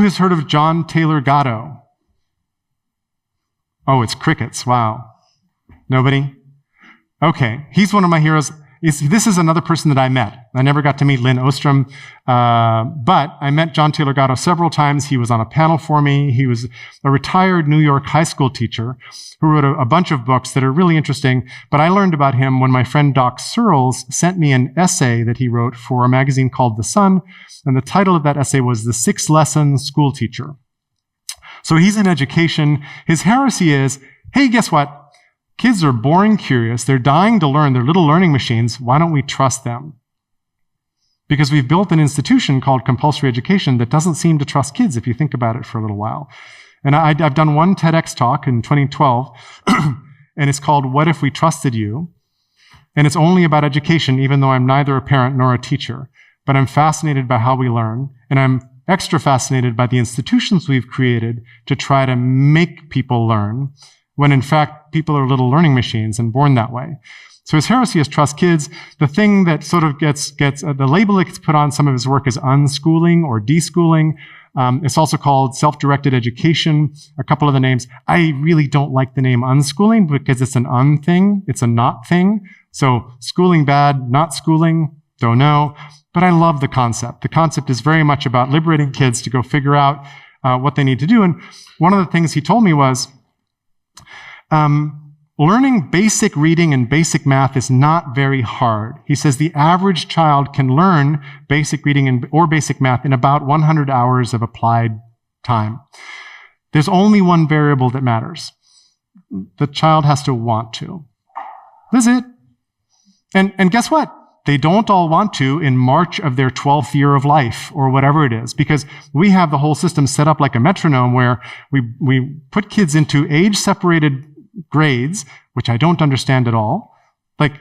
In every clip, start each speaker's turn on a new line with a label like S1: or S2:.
S1: has heard of John Taylor Gatto? Oh, it's crickets. Wow. Nobody? Okay. He's one of my heroes. This is another person that I met. I never got to meet Lynn Ostrom, but I met John Taylor Gatto several times. He was on a panel for me. He was a retired New York high school teacher who wrote a bunch of books that are really interesting. But I learned about him when my friend Doc Searles sent me an essay that he wrote for a magazine called The Sun. And the title of that essay was The 6 Lessons School Teacher. So he's in education. His heresy is, hey, guess what? Kids are boring curious. They're dying to learn. They're little learning machines. Why don't we trust them? Because we've built an institution called compulsory education that doesn't seem to trust kids if you think about it for a little while. And I've done one TEDx talk in 2012, and it's called What If We Trusted You? And it's only about education, even though I'm neither a parent nor a teacher. But I'm fascinated by how we learn, and I'm extra fascinated by the institutions we've created to try to make people learn, when in fact, people are little learning machines and born that way. So his heresy is trust kids. The thing that sort of gets the label that gets put on some of his work is unschooling or deschooling. It's also called self-directed education, a couple of the names. I really don't like the name unschooling because it's an thing, it's a not thing. So schooling bad, not schooling, don't know. But I love the concept. The concept is very much about liberating kids to go figure out what they need to do. And one of the things he told me was, learning basic reading and basic math is not very hard. He says the average child can learn basic reading or basic math in about 100 hours of applied time. There's only one variable that matters. The child has to want to. That's it. And guess what? They don't all want to in March of their 12th year of life or whatever it is, because we have the whole system set up like a metronome where we put kids into age-separated grades, which I don't understand at all. Like,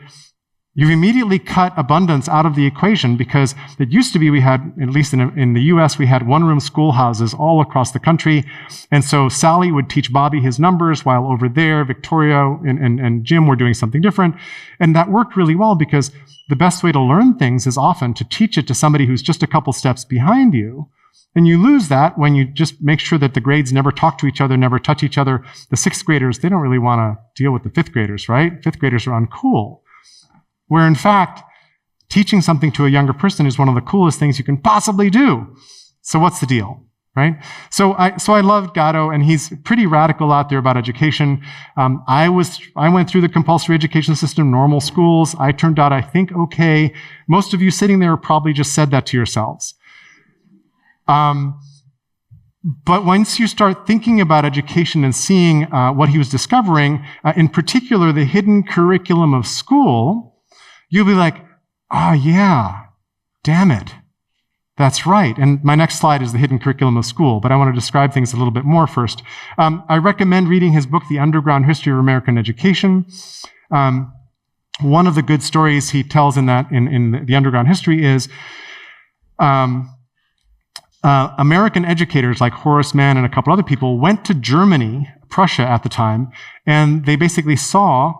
S1: you've immediately cut abundance out of the equation because it used to be we had, at least in the US, we had one-room schoolhouses all across the country. And so Sally would teach Bobby his numbers while over there, Victoria and Jim were doing something different. And that worked really well because the best way to learn things is often to teach it to somebody who's just a couple steps behind you. And you lose that when you just make sure that the grades never talk to each other, never touch each other. The 6th graders, they don't really want to deal with the 5th graders, right? 5th graders are uncool. Where in fact, teaching something to a younger person is one of the coolest things you can possibly do. So what's the deal, right? So I loved Gatto, and he's pretty radical out there about education. I went through the compulsory education system, normal schools. I turned out, I think, okay. Most of you sitting there probably just said that to yourselves. But once you start thinking about education and seeing what he was discovering, in particular the hidden curriculum of school, you'll be like, oh yeah, damn it. That's right. And my next slide is the hidden curriculum of school, but I want to describe things a little bit more first. I recommend reading his book, The Underground History of American Education. One of the good stories he tells in The Underground History is American educators like Horace Mann and a couple other people went to Germany, Prussia at the time, and they basically saw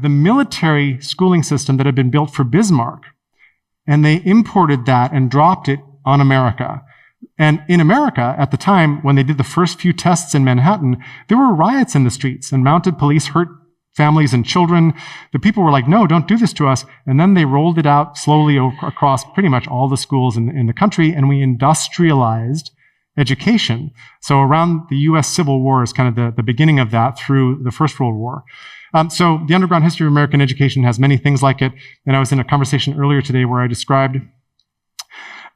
S1: the military schooling system that had been built for Bismarck. And they imported that and dropped it on America. And in America, at the time, when they did the first few tests in Manhattan, there were riots in the streets, and mounted police hurt families and children. The people were like, no, don't do this to us. And then they rolled it out slowly across pretty much all the schools in the country, and we industrialized education. So around the US Civil War is kind of the beginning of that through the First World War. So the Underground History of American Education has many things like it. And I was in a conversation earlier today where I described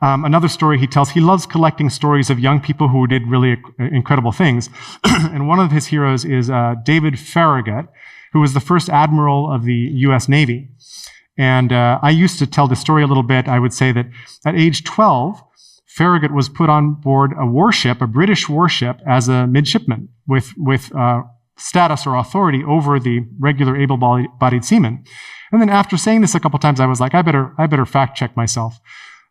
S1: another story he tells. He loves collecting stories of young people who did really incredible things. And one of his heroes is David Farragut, who was the first admiral of the US Navy. And I used to tell the story a little bit. I would say that at age 12, Farragut was put on board a warship, a British warship, as a midshipman with status or authority over the regular able-bodied seamen. And then after saying this a couple times, I was like, I better fact-check myself.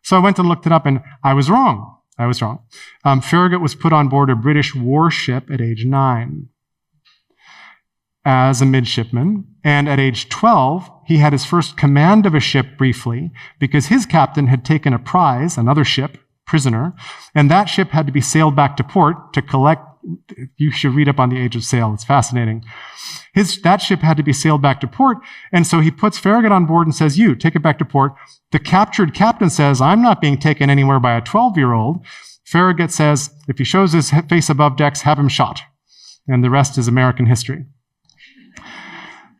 S1: So I went and looked it up, and I was wrong. Farragut was put on board a British warship at age 9 as a midshipman. And at age 12, he had his first command of a ship briefly because his captain had taken a prize, another ship, prisoner, and that ship had to be sailed back to port to collect. You should read up on the age of sail. It's fascinating. That ship had to be sailed back to port, and so he puts Farragut on board and says, you, take it back to port. The captured captain says, I'm not being taken anywhere by a 12-year-old. Farragut says, if he shows his face above decks, have him shot. And the rest is American history.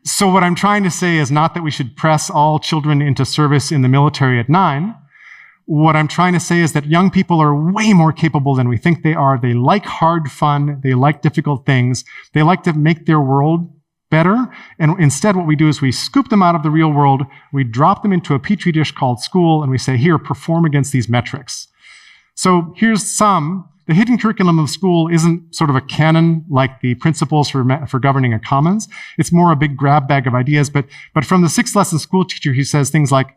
S1: So what I'm trying to say is not that we should press all children into service in the military at 9. What I'm trying to say is that young people are way more capable than we think they are. They like hard fun. They like difficult things. They like to make their world better. And instead, what we do is we scoop them out of the real world. We drop them into a petri dish called school, and we say, here, perform against these metrics. So here's some. The hidden curriculum of school isn't sort of a canon like the principles for governing a commons. It's more a big grab bag of ideas. But from the 6th lesson school teacher, he says things like,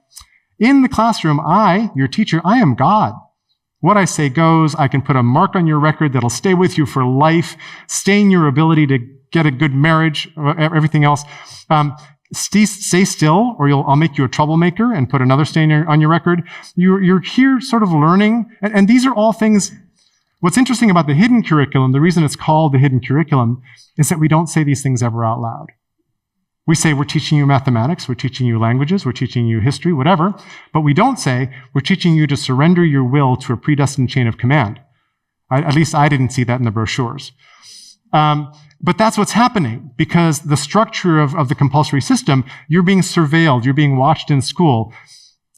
S1: in the classroom, I, your teacher, I am God. What I say goes. I can put a mark on your record that'll stay with you for life, stain your ability to get a good marriage, everything else. Stay still, or I'll make you a troublemaker and put another stain on your record. You're here sort of learning, and these are all things. What's interesting about the hidden curriculum, the reason it's called the hidden curriculum, is that we don't say these things ever out loud. We say we're teaching you mathematics, we're teaching you languages, we're teaching you history, whatever, but we don't say we're teaching you to surrender your will to a predestined chain of command. At least I didn't see that in the brochures. But that's what's happening, because the structure of the compulsory system, you're being surveilled, you're being watched in school.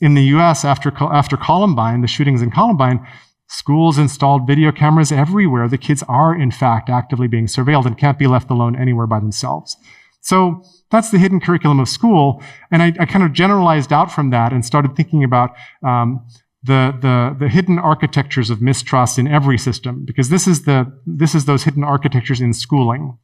S1: In the US, after Columbine, the shootings in Columbine, schools installed video cameras everywhere. The kids are, in fact, actively being surveilled and can't be left alone anywhere by themselves. So that's the hidden curriculum of school. And I kind of generalized out from that and started thinking about the hidden architectures of mistrust in every system, because this is those hidden architectures in schooling.